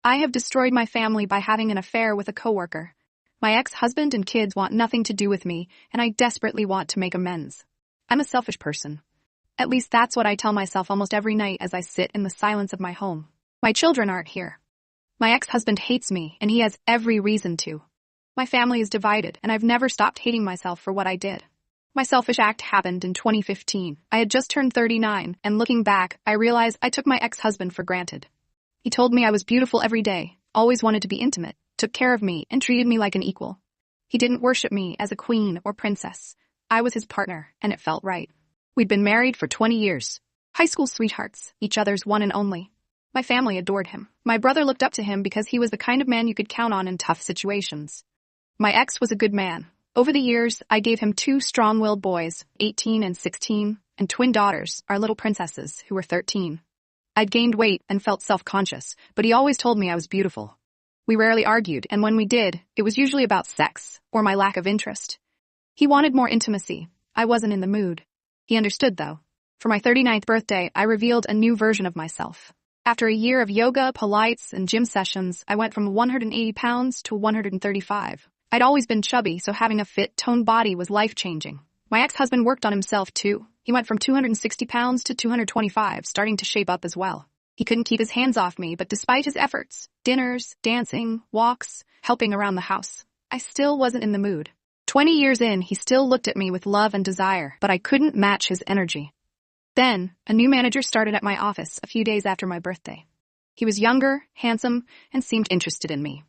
I have destroyed my family by having an affair with a coworker. My ex-husband and kids want nothing to do with me, and I desperately want to make amends. I'm a selfish person. At least that's what I tell myself almost every night as I sit in the silence of my home. My children aren't here. My ex-husband hates me, and he has every reason to. My family is divided, and I've never stopped hating myself for what I did. My selfish act happened in 2015. I had just turned 39, and looking back, I realized I took my ex-husband for granted. He told me I was beautiful every day, always wanted to be intimate, took care of me, and treated me like an equal. He didn't worship me as a queen or princess. I was his partner, and it felt right. We'd been married for 20 years. High school sweethearts, each other's one and only. My family adored him. My brother looked up to him because he was the kind of man you could count on in tough situations. My ex was a good man. Over the years, I gave him 2 strong-willed boys, 18 and 16, and twin daughters, our little princesses, who were 13. I'd gained weight and felt self-conscious, but he always told me I was beautiful. We rarely argued, and when we did, it was usually about sex, or my lack of interest. He wanted more intimacy. I wasn't in the mood. He understood, though. For my 39th birthday, I revealed a new version of myself. After a year of yoga, Pilates, and gym sessions, I went from 180 pounds to 135. I'd always been chubby, so having a fit, toned body was life-changing. My ex-husband worked on himself, too. He went from 260 pounds to 225, starting to shape up as well. He couldn't keep his hands off me, but despite his efforts, dinners, dancing, walks, helping around the house, I still wasn't in the mood. 20 years in, he still looked at me with love and desire, but I couldn't match his energy. Then, a new manager started at my office a few days after my birthday. He was younger, handsome, and seemed interested in me.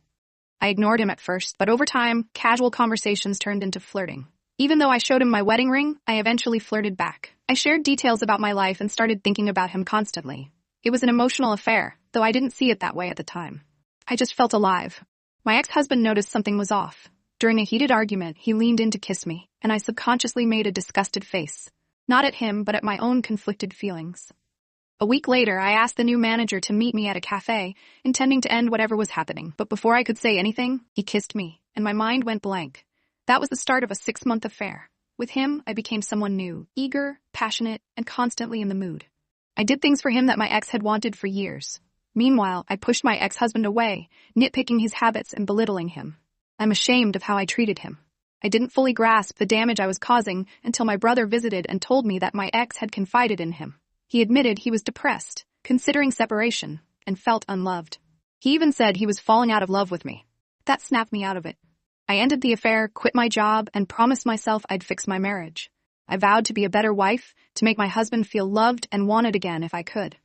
I ignored him at first, but over time, casual conversations turned into flirting. Even though I showed him my wedding ring, I eventually flirted back. I shared details about my life and started thinking about him constantly. It was an emotional affair, though I didn't see it that way at the time. I just felt alive. My ex-husband noticed something was off. During a heated argument, he leaned in to kiss me, and I subconsciously made a disgusted face. Not at him, but at my own conflicted feelings. A week later, I asked the new manager to meet me at a cafe, intending to end whatever was happening. But before I could say anything, he kissed me, and my mind went blank. That was the start of a 6-month affair. With him, I became someone new, eager, passionate, and constantly in the mood. I did things for him that my ex had wanted for years. Meanwhile, I pushed my ex-husband away, nitpicking his habits and belittling him. I'm ashamed of how I treated him. I didn't fully grasp the damage I was causing until my brother visited and told me that my ex had confided in him. He admitted he was depressed, considering separation, and felt unloved. He even said he was falling out of love with me. That snapped me out of it. I ended the affair, quit my job, and promised myself I'd fix my marriage. I vowed to be a better wife, to make my husband feel loved and wanted again if I could.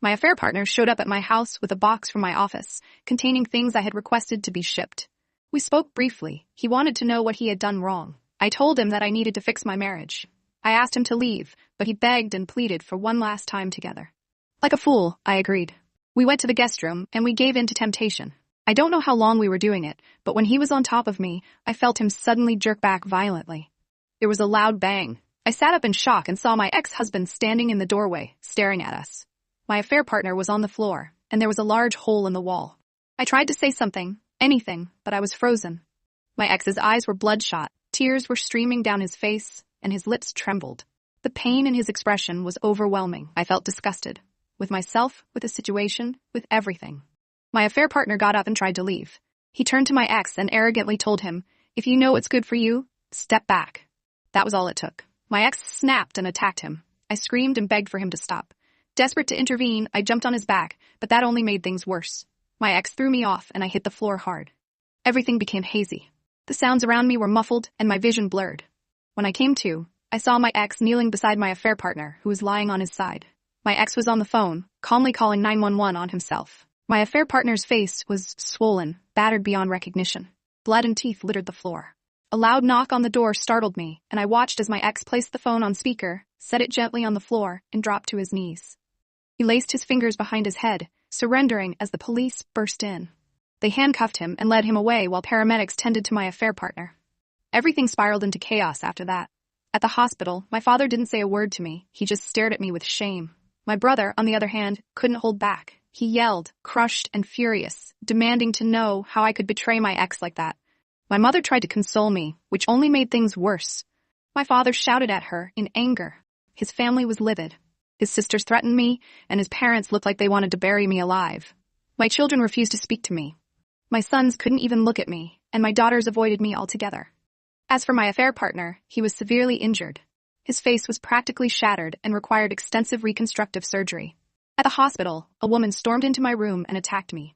My affair partner showed up at my house with a box from my office, containing things I had requested to be shipped. We spoke briefly. He wanted to know what he had done wrong. I told him that I needed to fix my marriage. I asked him to leave, but he begged and pleaded for one last time together. Like a fool, I agreed. We went to the guest room, and we gave in to temptation. I don't know how long we were doing it, but when he was on top of me, I felt him suddenly jerk back violently. There was a loud bang. I sat up in shock and saw my ex-husband standing in the doorway, staring at us. My affair partner was on the floor, and there was a large hole in the wall. I tried to say something, anything, but I was frozen. My ex's eyes were bloodshot, tears were streaming down his face, and his lips trembled. The pain in his expression was overwhelming. I felt disgusted. With myself, with the situation, with everything. My affair partner got up and tried to leave. He turned to my ex and arrogantly told him, "If you know what's good for you, step back." That was all it took. My ex snapped and attacked him. I screamed and begged for him to stop. Desperate to intervene, I jumped on his back, but that only made things worse. My ex threw me off and I hit the floor hard. Everything became hazy. The sounds around me were muffled and my vision blurred. When I came to, I saw my ex kneeling beside my affair partner, who was lying on his side. My ex was on the phone, calmly calling 911 on himself. My affair partner's face was swollen, battered beyond recognition. Blood and teeth littered the floor. A loud knock on the door startled me, and I watched as my ex placed the phone on speaker, set it gently on the floor, and dropped to his knees. He laced his fingers behind his head, surrendering as the police burst in. They handcuffed him and led him away while paramedics tended to my affair partner. Everything spiraled into chaos after that. At the hospital, my father didn't say a word to me. He just stared at me with shame. My brother, on the other hand, couldn't hold back. He yelled, crushed and furious, demanding to know how I could betray my ex like that. My mother tried to console me, which only made things worse. My father shouted at her in anger. His family was livid. His sisters threatened me, and his parents looked like they wanted to bury me alive. My children refused to speak to me. My sons couldn't even look at me, and my daughters avoided me altogether. As for my affair partner, he was severely injured. His face was practically shattered and required extensive reconstructive surgery. At the hospital, a woman stormed into my room and attacked me.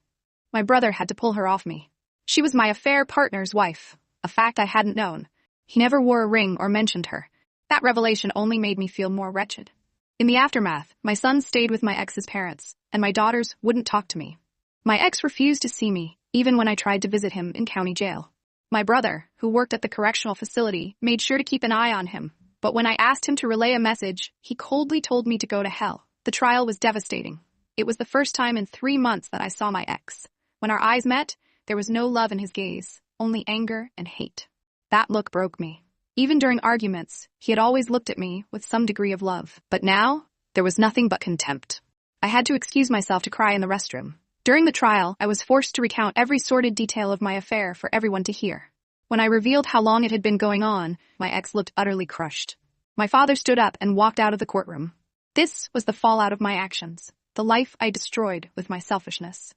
My brother had to pull her off me. She was my affair partner's wife, a fact I hadn't known. He never wore a ring or mentioned her. That revelation only made me feel more wretched. In the aftermath, my sons stayed with my ex's parents, and my daughters wouldn't talk to me. My ex refused to see me, even when I tried to visit him in county jail. My brother, who worked at the correctional facility, made sure to keep an eye on him, but when I asked him to relay a message, he coldly told me to go to hell. The trial was devastating. It was the first time in 3 months that I saw my ex. When our eyes met, there was no love in his gaze, only anger and hate. That look broke me. Even during arguments, he had always looked at me with some degree of love. But now, there was nothing but contempt. I had to excuse myself to cry in the restroom. During the trial, I was forced to recount every sordid detail of my affair for everyone to hear. When I revealed how long it had been going on, my ex looked utterly crushed. My father stood up and walked out of the courtroom. This was the fallout of my actions, the life I destroyed with my selfishness.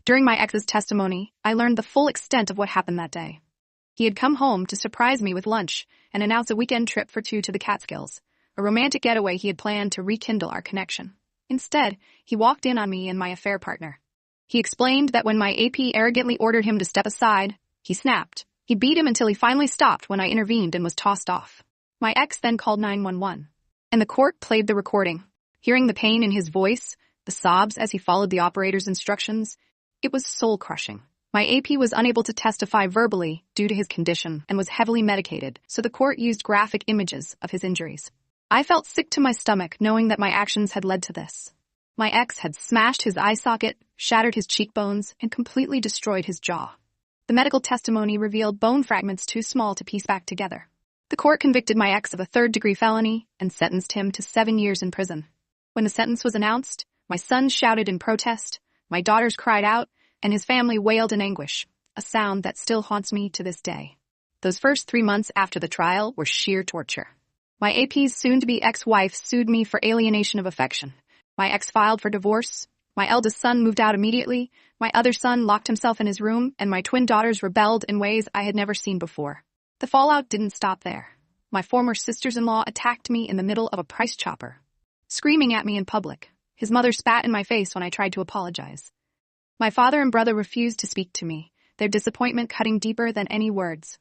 During my ex's testimony, I learned the full extent of what happened that day. He had come home to surprise me with lunch and announce a weekend trip for 2 to the Catskills, a romantic getaway he had planned to rekindle our connection. Instead, he walked in on me and my affair partner. He explained that when my AP arrogantly ordered him to step aside, he snapped. He beat him until he finally stopped when I intervened and was tossed off. My ex then called 911, and the court played the recording. Hearing the pain in his voice, the sobs as he followed the operator's instructions, it was soul-crushing. My AP was unable to testify verbally due to his condition and was heavily medicated, so the court used graphic images of his injuries. I felt sick to my stomach knowing that my actions had led to this. My ex had smashed his eye socket, shattered his cheekbones, and completely destroyed his jaw. The medical testimony revealed bone fragments too small to piece back together. The court convicted my ex of a 3rd-degree felony and sentenced him to 7 years in prison. When the sentence was announced, my sons shouted in protest, my daughters cried out, and his family wailed in anguish, a sound that still haunts me to this day. Those first 3 months after the trial were sheer torture. My AP's soon-to-be ex-wife sued me for alienation of affection. My ex filed for divorce. My eldest son moved out immediately. My other son locked himself in his room, and my twin daughters rebelled in ways I had never seen before. The fallout didn't stop there. My former sisters-in-law attacked me in the middle of a price chopper, screaming at me in public. His mother spat in my face when I tried to apologize. My father and brother refused to speak to me, their disappointment cutting deeper than any words.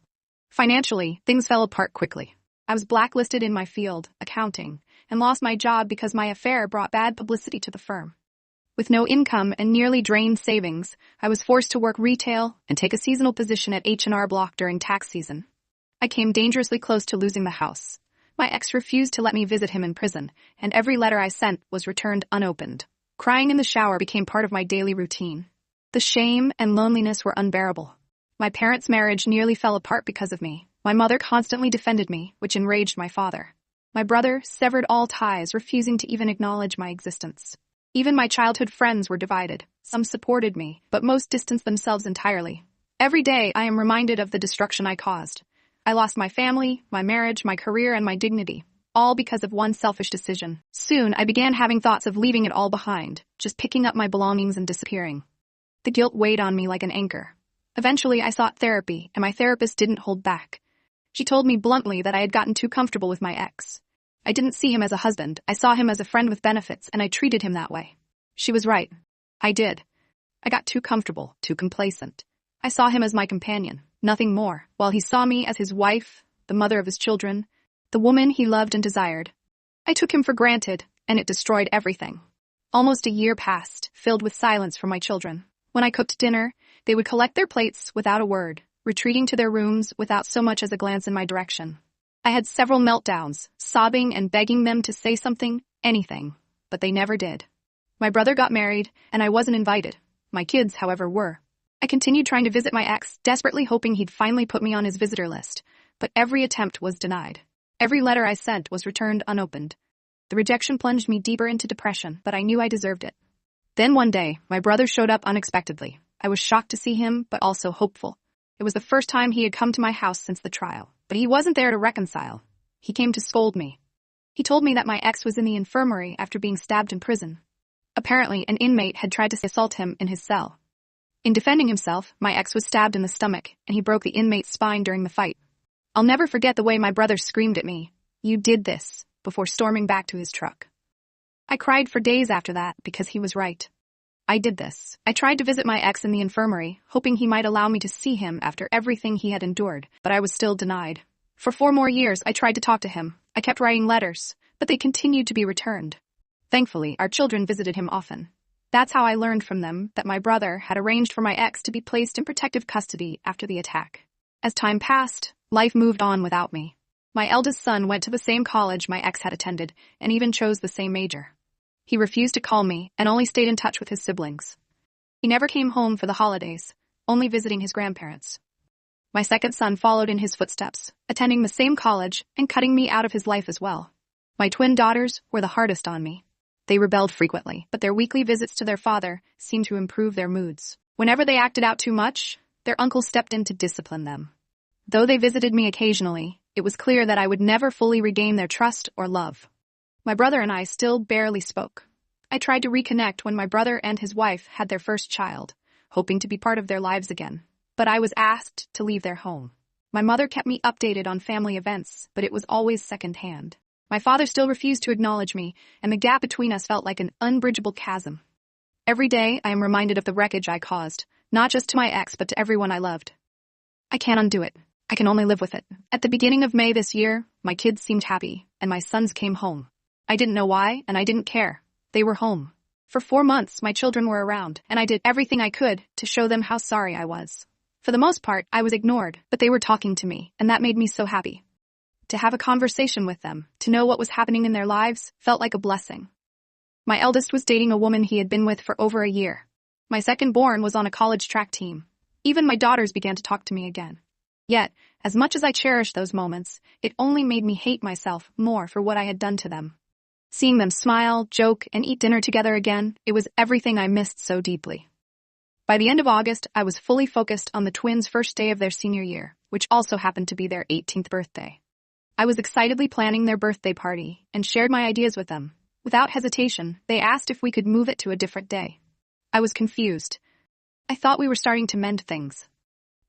Financially, things fell apart quickly. I was blacklisted in my field, accounting, and lost my job because my affair brought bad publicity to the firm. With no income and nearly drained savings, I was forced to work retail and take a seasonal position at H&R Block during tax season. I came dangerously close to losing the house. My ex refused to let me visit him in prison, and every letter I sent was returned unopened. Crying in the shower became part of my daily routine. The shame and loneliness were unbearable. My parents' marriage nearly fell apart because of me. My mother constantly defended me, which enraged my father. My brother severed all ties, refusing to even acknowledge my existence. Even my childhood friends were divided. Some supported me, but most distanced themselves entirely. Every day, I am reminded of the destruction I caused. I lost my family, my marriage, my career, and my dignity, all because of one selfish decision. Soon, I began having thoughts of leaving it all behind, just picking up my belongings and disappearing. The guilt weighed on me like an anchor. Eventually, I sought therapy, and my therapist didn't hold back. She told me bluntly that I had gotten too comfortable with my ex. I didn't see him as a husband, I saw him as a friend with benefits, and I treated him that way. She was right. I did. I got too comfortable, too complacent. I saw him as my companion, nothing more, while he saw me as his wife, the mother of his children, the woman he loved and desired. I took him for granted, and it destroyed everything. Almost a year passed, filled with silence from my children. When I cooked dinner, they would collect their plates without a word, retreating to their rooms without so much as a glance in my direction. I had several meltdowns, sobbing and begging them to say something, anything, but they never did. My brother got married, and I wasn't invited. My kids, however, were. I continued trying to visit my ex, desperately hoping he'd finally put me on his visitor list, but every attempt was denied. Every letter I sent was returned unopened. The rejection plunged me deeper into depression, but I knew I deserved it. Then one day, my brother showed up unexpectedly. I was shocked to see him, but also hopeful. It was the first time he had come to my house since the trial, but he wasn't there to reconcile. He came to scold me. He told me that my ex was in the infirmary after being stabbed in prison. Apparently, an inmate had tried to assault him in his cell. In defending himself, my ex was stabbed in the stomach, and he broke the inmate's spine during the fight. I'll never forget the way my brother screamed at me, "You did this," before storming back to his truck. I cried for days after that because he was right. I did this. I tried to visit my ex in the infirmary, hoping he might allow me to see him after everything he had endured, but I was still denied. For 4 more years, I tried to talk to him. I kept writing letters, but they continued to be returned. Thankfully, our children visited him often. That's how I learned from them that my brother had arranged for my ex to be placed in protective custody after the attack. As time passed, life moved on without me. My eldest son went to the same college my ex had attended, and even chose the same major. He refused to call me and only stayed in touch with his siblings. He never came home for the holidays, only visiting his grandparents. My second son followed in his footsteps, attending the same college and cutting me out of his life as well. My twin daughters were the hardest on me. They rebelled frequently, but their weekly visits to their father seemed to improve their moods. Whenever they acted out too much, their uncle stepped in to discipline them. Though they visited me occasionally, it was clear that I would never fully regain their trust or love. My brother and I still barely spoke. I tried to reconnect when my brother and his wife had their first child, hoping to be part of their lives again. But I was asked to leave their home. My mother kept me updated on family events, but it was always secondhand. My father still refused to acknowledge me, and the gap between us felt like an unbridgeable chasm. Every day, I am reminded of the wreckage I caused, not just to my ex, but to everyone I loved. I can't undo it. I can only live with it. At the beginning of May this year, my kids seemed happy, and my sons came home. I didn't know why, and I didn't care. They were home. For 4 months, my children were around, and I did everything I could to show them how sorry I was. For the most part, I was ignored, but they were talking to me, and that made me so happy. To have a conversation with them, to know what was happening in their lives, felt like a blessing. My eldest was dating a woman he had been with for over a year. My second-born was on a college track team. Even my daughters began to talk to me again. Yet, as much as I cherished those moments, it only made me hate myself more for what I had done to them. Seeing them smile, joke, and eat dinner together again, it was everything I missed so deeply. By the end of August, I was fully focused on the twins' first day of their senior year, which also happened to be their 18th birthday. I was excitedly planning their birthday party and shared my ideas with them. Without hesitation, they asked if we could move it to a different day. I was confused. I thought we were starting to mend things.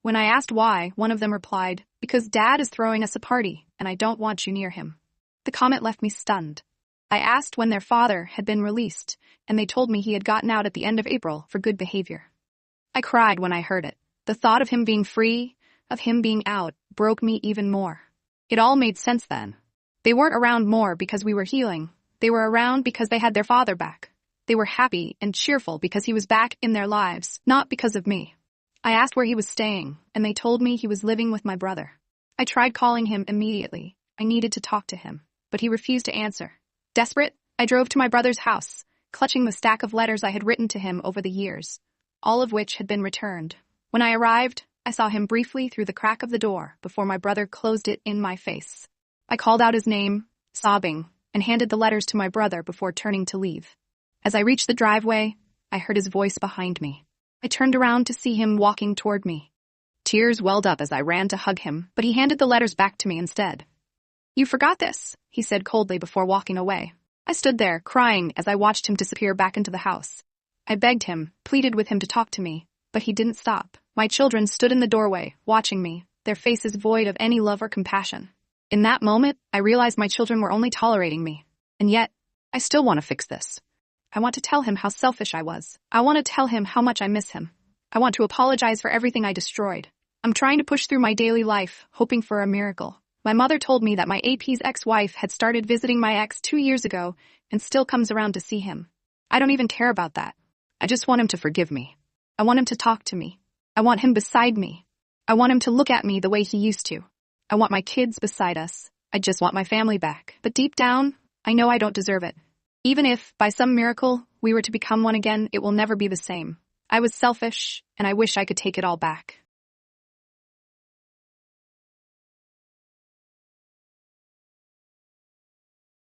When I asked why, one of them replied, "Because Dad is throwing us a party, and I don't want you near him." The comment left me stunned. I asked when their father had been released, and they told me he had gotten out at the end of April for good behavior. I cried when I heard it. The thought of him being free, of him being out, broke me even more. It all made sense then. They weren't around more because we were healing. They were around because they had their father back. They were happy and cheerful because he was back in their lives, not because of me. I asked where he was staying, and they told me he was living with my brother. I tried calling him immediately. I needed to talk to him, but he refused to answer. Desperate, I drove to my brother's house, clutching the stack of letters I had written to him over the years, all of which had been returned. When I arrived, I saw him briefly through the crack of the door before my brother closed it in my face. I called out his name, sobbing, and handed the letters to my brother before turning to leave. As I reached the driveway, I heard his voice behind me. I turned around to see him walking toward me. Tears welled up as I ran to hug him, but he handed the letters back to me instead. "You forgot this," he said coldly before walking away. I stood there, crying as I watched him disappear back into the house. I begged him, pleaded with him to talk to me, but he didn't stop. My children stood in the doorway, watching me, their faces void of any love or compassion. In that moment, I realized my children were only tolerating me. And yet, I still want to fix this. I want to tell him how selfish I was. I want to tell him how much I miss him. I want to apologize for everything I destroyed. I'm trying to push through my daily life, hoping for a miracle. My mother told me that my AP's ex-wife had started visiting my ex 2 years ago and still comes around to see him. I don't even care about that. I just want him to forgive me. I want him to talk to me. I want him beside me. I want him to look at me the way he used to. I want my kids beside us. I just want my family back. But deep down, I know I don't deserve it. Even if, by some miracle, we were to become one again, it will never be the same. I was selfish, and I wish I could take it all back.